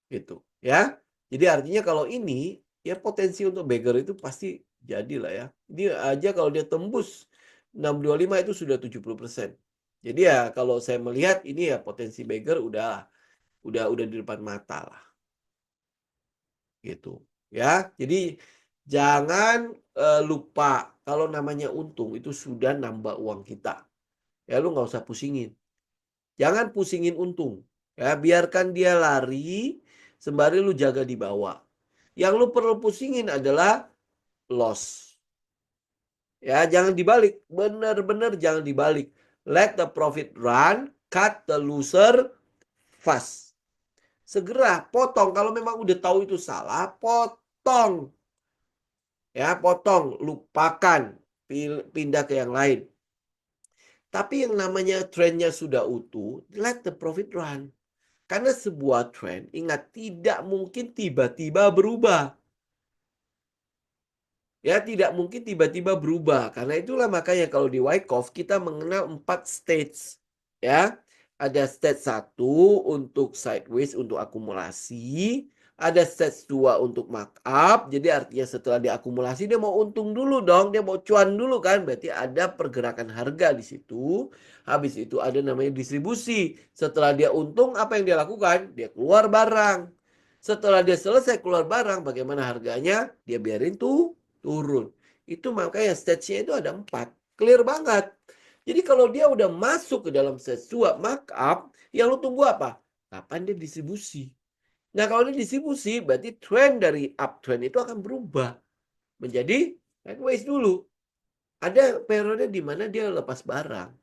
Gitu ya. Jadi artinya kalau ini ya potensi untuk beggar itu pasti jadilah ya. Dia aja kalau dia tembus 625 itu sudah 70%. Jadi ya kalau saya melihat ini ya potensi beggar udah di depan mata lah. Gitu ya. Jadi jangan lupa kalau namanya untung itu sudah nambah uang kita. Ya lu nggak usah pusingin. Jangan pusingin untung. Ya, biarkan dia lari sembari lu jaga di bawah. Yang lu perlu pusingin adalah loss. Ya, jangan dibalik. Benar-benar jangan dibalik. Let the profit run, cut the loser fast. Segera potong. Kalau memang udah tahu itu salah, potong. Ya, potong, lupakan, pindah ke yang lain. Tapi yang namanya trennya sudah utuh, let the profit run. Karena sebuah tren, ingat, tidak mungkin tiba-tiba berubah. Ya, tidak mungkin tiba-tiba berubah. Karena itulah makanya kalau di Wyckoff kita mengenal 4 stage. Ya, ada stage 1 untuk sideways, untuk akumulasi. Ada stage 2 untuk markup. Jadi artinya setelah diakumulasi dia mau untung dulu dong. Dia mau cuan dulu kan. Berarti ada pergerakan harga di situ. Habis itu ada namanya distribusi. Setelah dia untung apa yang dia lakukan? Dia keluar barang. Setelah dia selesai keluar barang, bagaimana harganya? Dia biarin tuh turun. Itu makanya stage-nya itu ada 4. Clear banget. Jadi kalau dia udah masuk ke dalam stage 2 markup, yang lu tunggu apa? Kapan dia distribusi? Nah kalau dia distribusi, berarti trend dari uptrend itu akan berubah menjadi sideways dulu. Ada periode di mana dia lepas barang.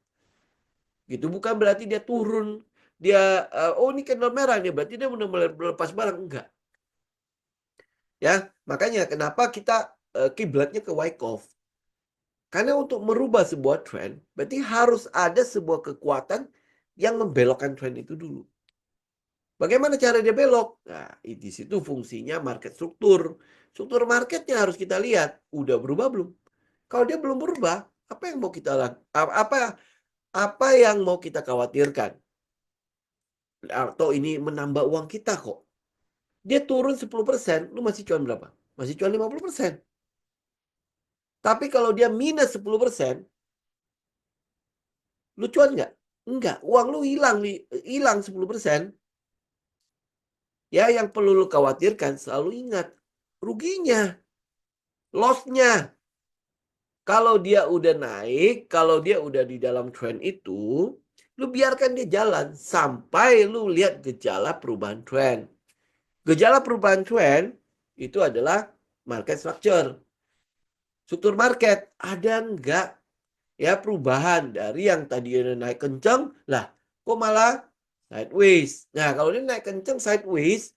Gitu bukan berarti dia turun. Dia oh ini candle merah nih, berarti dia udah mulai lepas barang. Enggak. Ya, makanya kenapa kita kiblatnya ke Wyckoff. Karena untuk merubah sebuah tren, berarti harus ada sebuah kekuatan yang membelokkan tren itu dulu. Bagaimana cara dia belok? Nah, di situ fungsinya market struktur. Struktur marketnya harus kita lihat. Udah berubah belum? Kalau dia belum berubah, apa yang mau kita apa yang mau kita khawatirkan? Atau ini menambah uang kita kok. Dia turun 10%, lu masih cuan berapa? Masih cuan 50%. Tapi kalau dia minus 10%, lu cuan nggak? Enggak, uang lu hilang 10%. Ya, yang perlu lu khawatirkan selalu ingat ruginya, loss-nya. Kalau dia udah naik, kalau dia udah di dalam trend itu, lu biarkan dia jalan sampai lu lihat gejala perubahan trend. Gejala perubahan trend itu adalah market structure. Struktur market ada enggak ya perubahan dari yang tadi naik kencang lah kok malah sideways. Nah kalau dia naik kencang sideways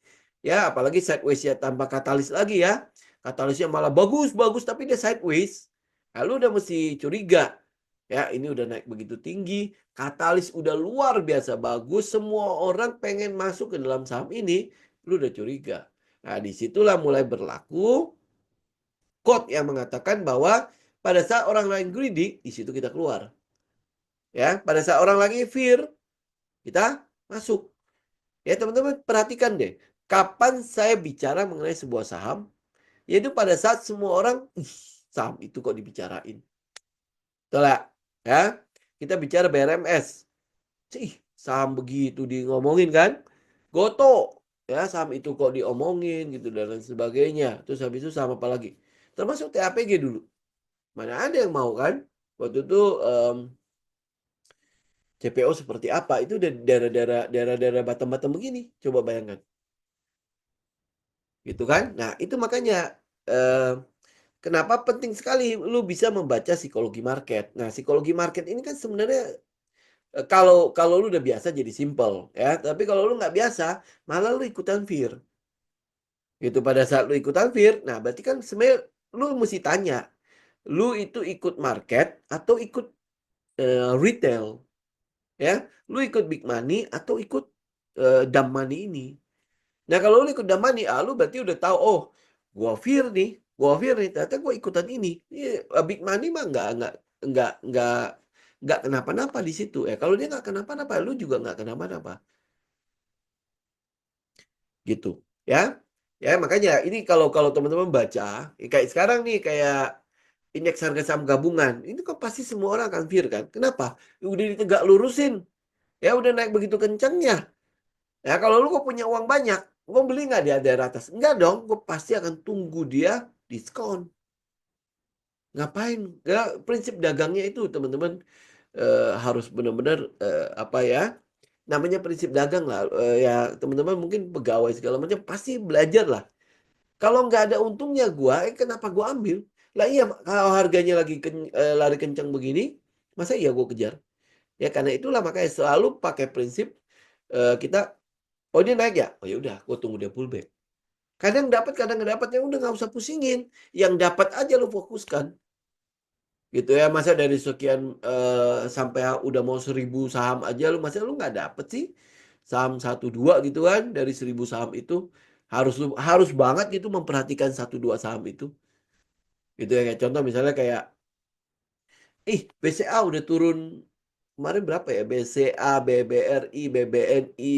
Ya, apalagi sideways-nya tanpa katalis lagi ya. Katalisnya malah bagus-bagus tapi dia sideways. Lalu udah mesti curiga. Ya, ini udah naik begitu tinggi, katalis udah luar biasa bagus, semua orang pengen masuk ke dalam saham ini, lu udah curiga. Nah, disitulah mulai berlaku quote yang mengatakan bahwa pada saat orang lain greedy, di situ kita keluar. Ya, pada saat orang lagi fear, kita masuk. Ya, teman-teman perhatikan deh, kapan saya bicara mengenai sebuah saham, yaitu pada saat semua orang, saham itu kok dibicarain. Betul ya? Ya, kita bicara BRMS. Saham begitu di ngomongin kan. Goto, ya saham itu kok diomongin gitu dan lain sebagainya. Terus habis itu saham apa lagi? Termasuk TAPG dulu. Mana ada yang mau kan? Waktu itu CPO seperti apa? Itu daerah-daerah Batam-Batam begini. Coba bayangkan. Gitu kan? Nah, itu makanya kenapa penting sekali lu bisa membaca psikologi market. Nah, psikologi market ini kan sebenarnya kalau kalau lu udah biasa jadi simple ya, tapi kalau lu nggak biasa, malah lu ikutan fear. Gitu pada saat lu ikutan fear, nah berarti kan sebenarnya lu mesti tanya, lu itu ikut market atau ikut retail, ya? Lu ikut big money atau ikut dumb money ini. Nah kalau lu ikut dumb money, lu berarti udah tahu, oh, gua fear nih, ternyata gua ikutan ini. Big money mah nggak kenapa-napa di situ. Kalau dia nggak kenapa-napa, lu juga nggak kenapa-napa. Gitu, ya. Ya, makanya ini kalau kalau teman-teman baca, kayak sekarang nih, kayak indeks harga saham gabungan, ini kok pasti semua orang akan fear kan. Kenapa? Udah ditegak lurusin, ya udah naik begitu kencangnya. Ya kalau lu kok punya uang banyak, gue beli nggak di daerah atas? Enggak dong, gue pasti akan tunggu dia diskon. Ngapain? Ya, prinsip dagangnya itu teman-teman harus benar-benar apa ya? Namanya prinsip dagang lah. Ya teman-teman mungkin pegawai segala macam pasti belajar lah. Kalau nggak ada untungnya gua, kenapa gua ambil? Lah iya, kalau harganya lagi lari kencang begini, masa iya gua kejar? Ya karena itulah makanya selalu pakai prinsip kita, oh dia naik ya, oh ya udah, gua tunggu dia pullback. Kadang dapat, kadang nggak dapat, ya udah nggak usah pusingin. Yang dapat aja lu fokuskan. Gitu ya, masa dari sekian sampai udah mau 1.000 saham aja masa lu nggak dapet sih? Saham 1 2 gitu kan dari 1.000 saham itu harus banget gitu memperhatikan 1 2 saham itu. Gitu ya, kayak contoh misalnya kayak BCA udah turun kemarin berapa ya? BCA, BBRI, BBNI,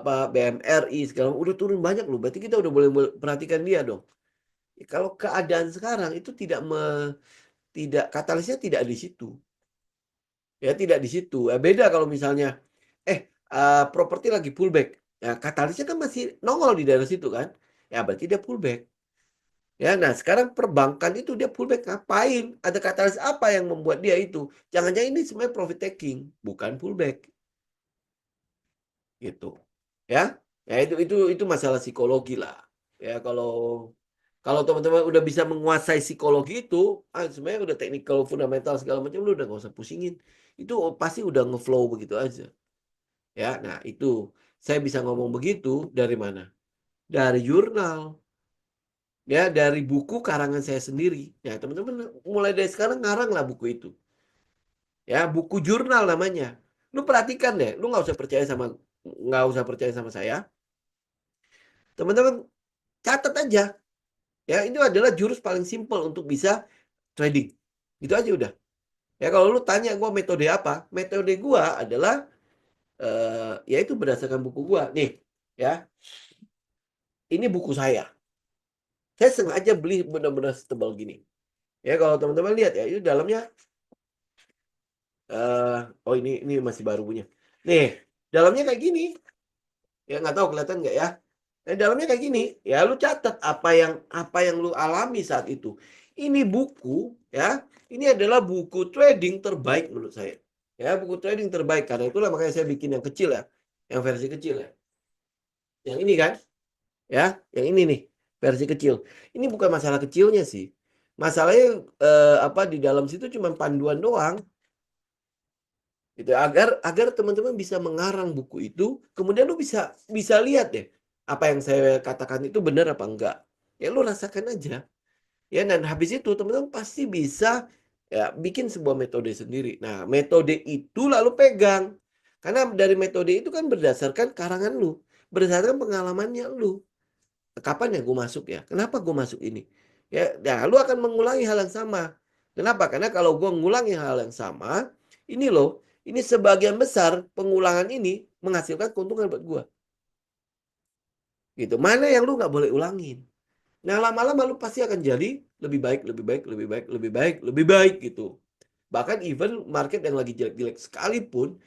BMRI segala udah turun banyak loh. Berarti kita udah boleh perhatikan dia dong. Kalau keadaan sekarang itu tidak katalisnya tidak di situ. Ya tidak di situ. Beda kalau misalnya properti lagi pullback. Ya katalisnya kan masih nongol di daerah situ kan. Ya berarti dia pullback. Ya, nah sekarang perbankan itu dia pullback ngapain? Ada katalis apa yang membuat dia itu? Jangan-jangan ini sebenarnya profit taking, bukan pullback. Gitu. Ya. Ya itu masalah psikologi lah. Ya kalau kalau teman-teman udah bisa menguasai psikologi itu, sebenarnya udah technical, fundamental segala macam lu udah nggak usah pusingin. Itu pasti udah ngeflow begitu aja. Ya, nah itu saya bisa ngomong begitu dari mana? Dari jurnal. Ya, dari buku karangan saya sendiri. Ya, teman-teman mulai dari sekarang ngarang lah buku itu. Ya, buku jurnal namanya. Lu perhatikan deh, lu nggak usah percaya sama saya. Teman-teman catat aja. Ya, itu adalah jurus paling simpel untuk bisa trading. Itu aja udah. Ya, kalau lu tanya gua metode apa? Metode gua adalah yaitu berdasarkan buku gua. Nih, ya. Ini buku saya. Saya sengaja beli benar-benar setebal gini. Ya, kalau teman-teman lihat ya, itu dalamnya oh ini masih baru punya. Nih, dalamnya kayak gini. Ya nggak tahu kelihatan nggak ya? Dalamnya kayak gini. Ya lu catat apa yang lu alami saat itu. Ini buku ya. Ini adalah buku trading terbaik menurut saya. Ya, buku trading terbaik karena itulah makanya saya bikin yang kecil ya. Yang versi kecil ya. Yang ini kan? Ya, yang ini nih, versi kecil. Ini bukan masalah kecilnya sih. Masalahnya apa di dalam situ cuma panduan doang. Gitu agar teman-teman bisa mengarang buku itu, kemudian lu bisa lihat deh apa yang saya katakan itu benar apa enggak. Ya lu rasakan aja. Ya, dan habis itu teman-teman pasti bisa ya bikin sebuah metode sendiri. Nah, metode itu lalu pegang. Karena dari metode itu kan berdasarkan karangan lu, berdasarkan pengalamannya lu. Kapan ya gue masuk ya? Kenapa gue masuk ini? Ya, ya lu akan mengulangi hal yang sama. Kenapa? Karena kalau gue mengulangi hal yang sama, ini loh, ini sebagian besar pengulangan ini menghasilkan keuntungan buat gue. Gitu. Mana yang lu nggak boleh ulangin? Nah, lama-lama lu pasti akan jadi lebih baik, lebih baik, lebih baik, lebih baik, lebih baik gitu. Bahkan even market yang lagi jelek-jelek sekalipun,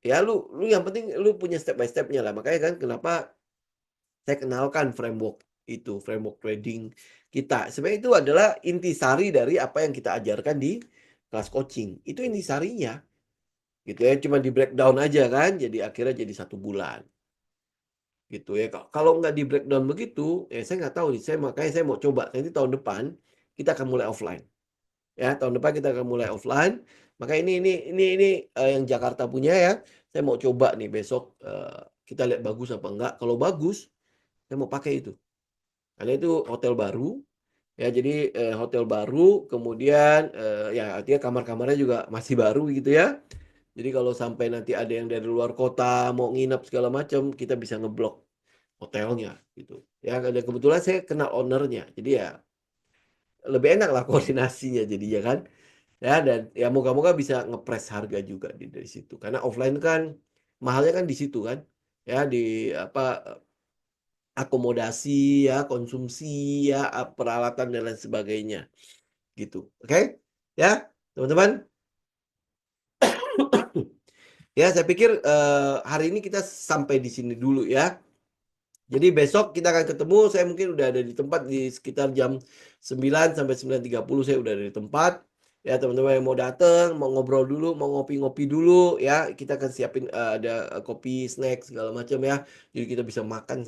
ya lu yang penting lu punya step by step-nya lah. Makanya kan kenapa saya kenalkan framework itu, framework trading kita. Sebenarnya itu adalah intisari dari apa yang kita ajarkan di kelas coaching. Itu intisarinya. Gitu ya, cuma di breakdown aja kan, jadi akhirnya jadi 1 bulan. Gitu ya. Kalau nggak di breakdown begitu, ya saya nggak tahu nih. Makanya saya mau coba. Nanti tahun depan kita akan mulai offline. Ya, tahun depan kita akan mulai offline. Maka ini yang Jakarta punya ya. Saya mau coba nih besok kita lihat bagus apa enggak. Kalau bagus, saya mau pakai itu. Karena itu hotel baru. Ya, jadi hotel baru, kemudian ya artinya kamar-kamarnya juga masih baru gitu ya. Jadi kalau sampai nanti ada yang dari luar kota mau nginep segala macam, kita bisa ngeblok hotelnya gitu. Ya, dan kebetulan saya kenal ownernya. Jadi ya lebih enak lah koordinasinya jadinya kan. Ya, dan ya moga-moga bisa ngepres harga juga dari situ. Karena offline kan mahalnya kan di situ kan. Ya, di apa akomodasi ya, konsumsi ya, peralatan dan lain sebagainya gitu. Oke? Ya, teman-teman. Ya, saya pikir hari ini kita sampai di sini dulu ya. Jadi besok kita akan ketemu, saya mungkin udah ada di tempat di sekitar jam 9 sampai 9.30 saya udah ada di tempat. Ya, teman-teman yang mau datang, mau ngobrol dulu, mau ngopi-ngopi dulu ya, kita akan siapin ada kopi, snack segala macam ya. Jadi kita bisa makan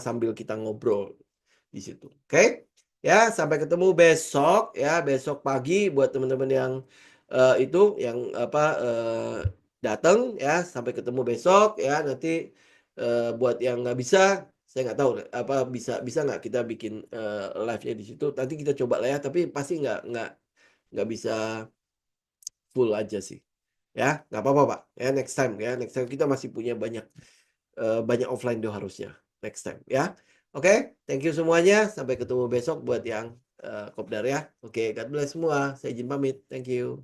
sambil kita ngobrol di situ. Oke? Ya, sampai ketemu besok ya, besok pagi buat teman-teman yang itu yang datang ya, sampai ketemu besok ya. Nanti buat yang nggak bisa, saya nggak tahu apa bisa nggak kita bikin live-nya di situ. Nanti kita coba lah ya, tapi pasti nggak bisa full aja sih. Ya, nggak apa-apa Pak. Ya, next time ya. Next time kita masih punya banyak offline do harusnya. Next time ya. Oke, thank you semuanya. Sampai ketemu besok buat yang kopdar ya. Oke, God bless semua. Saya izin pamit. Thank you.